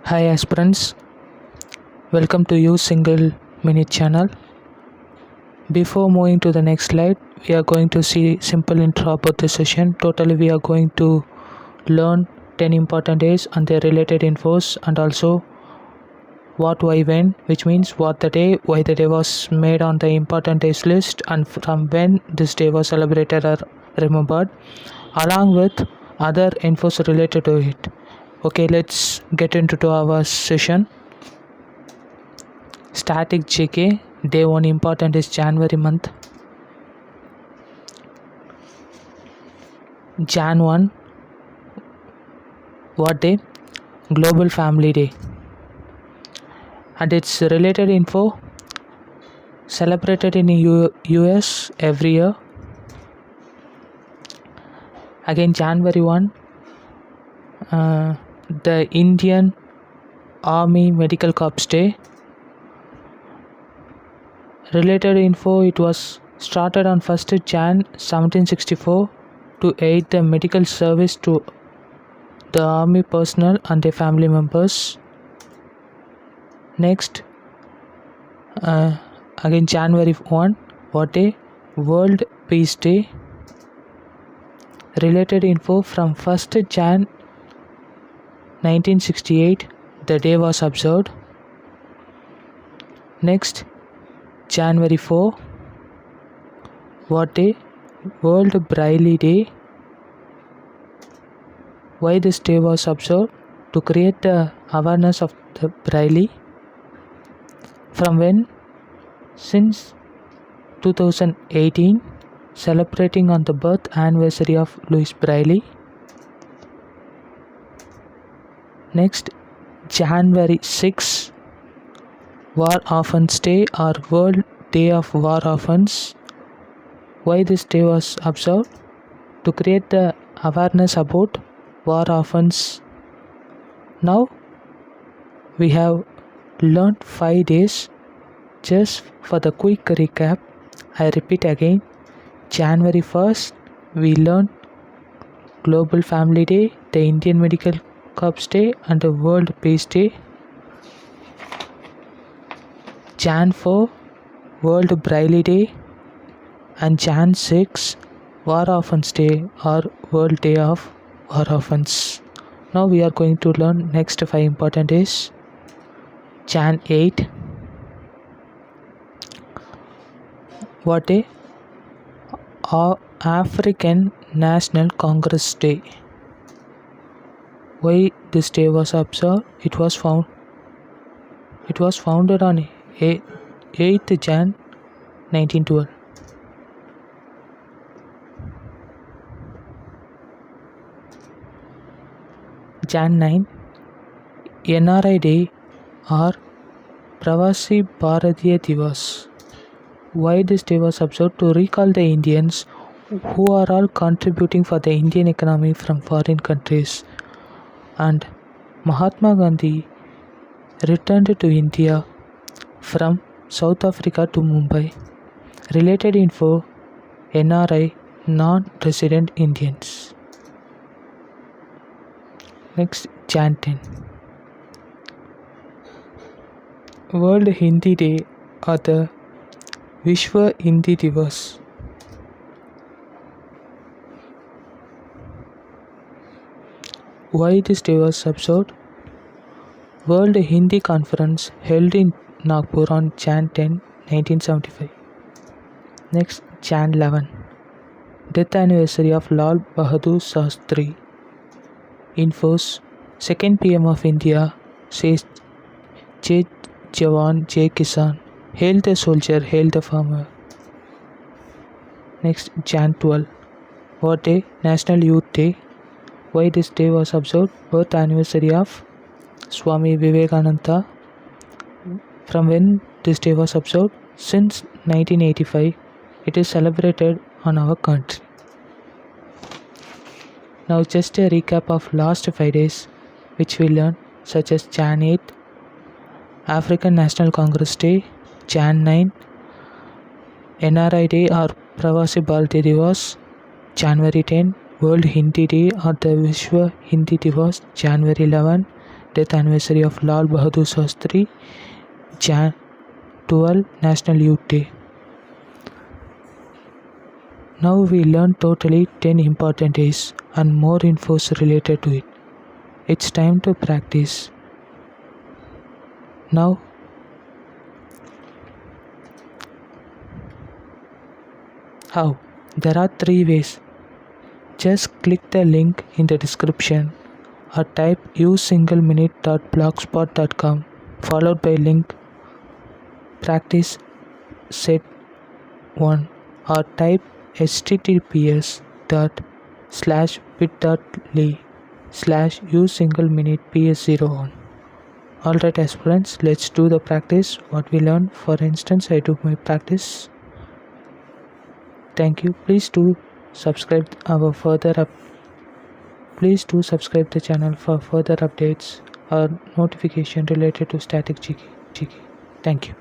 Hi aspirants, welcome to you single minute channel. Before moving to the next slide, we are going to see simple intro about the session. Totally we are going to learn 10 important days and their related infos, and also what, why, when, which means what the day, why the day was made on the important days list, and from when this day was celebrated or remembered, along with other infos related to it. Okay, let's get into our session. Static JK. Day 1 important is January month. Jan 1. What day? Global Family Day. And its related info celebrated in US every year. Again January 1. The Indian Army Medical Corps Day. Related info, it was started on 1st Jan 1764 to aid the medical service to the army personnel and their family members. Next, again January 1, what day? World Peace Day. Related info, from 1st Jan 1968, the day was observed. Next, January 4, what day? World Braille Day. Why this day was observed? To create the awareness of the Braille. From when? Since 2018, celebrating on the birth anniversary of Louis Braille. Next, January 6, War Orphans Day or World Day of War Orphans. Why this day was observed? To create the awareness about war orphans. Now we have learned 5 days. Just for the quick recap, I repeat again. January 1st, we learned Global Family Day, the Indian Medical Corps Day, and the World Peace Day. Jan 4, World Braille Day, and Jan 6, War Orphans Day or World Day of War Orphans. Now we are going to learn next 5 important days. Jan 8, what day? African National Congress Day. Why this day was observed? It was founded on 8th Jan 1912. Jan 9, NRI Day or Pravasi Bharatiya Divas. Why this day was observed? To recall the Indians who are all contributing for the Indian economy from foreign countries. And Mahatma Gandhi returned to India from South Africa to Mumbai. Related info, NRI, non-resident Indians. Next, Jan 10, World Hindi Day or the Vishwa Hindi Divas. Why this day was observed? World Hindi Conference held in Nagpur on Jan 10, 1975. Next, Jan 11, Death Anniversary of Lal Bahadur Shastri. Infos, 2nd PM of India says Jai Jawan, Jai Kisan. Hail the soldier, hail the farmer. Next, Jan 12, what day? National Youth Day. Why this day was observed? Birth anniversary of Swami Vivekananda. From when this day was observed? Since 1985, it is celebrated on our country. Now just a recap of last 5 days which we learned, such as Jan 8, African National Congress Day, Jan 9, NRI Day or Pravasi Bharatiya Divas, January 10, World Hindi Day or the Vishwa Hindi Divas, January 11, death anniversary of Lal Bahadur Shastri, Jan 12 National Youth Day. Now we learned totally 10 important days and more infos related to it. It's time to practice. Now, how? There are 3 ways. Just click the link in the description or type usesingleminute.blogspot.com followed by link practice set 1 or type https://bit.ly/usesingleminute.ps01. Alright aspirants, let's do the practice what we learned. For instance, I do my practice. Thank you. Please do subscribe Please do subscribe the channel for further updates or notification related to static GK. Thank you.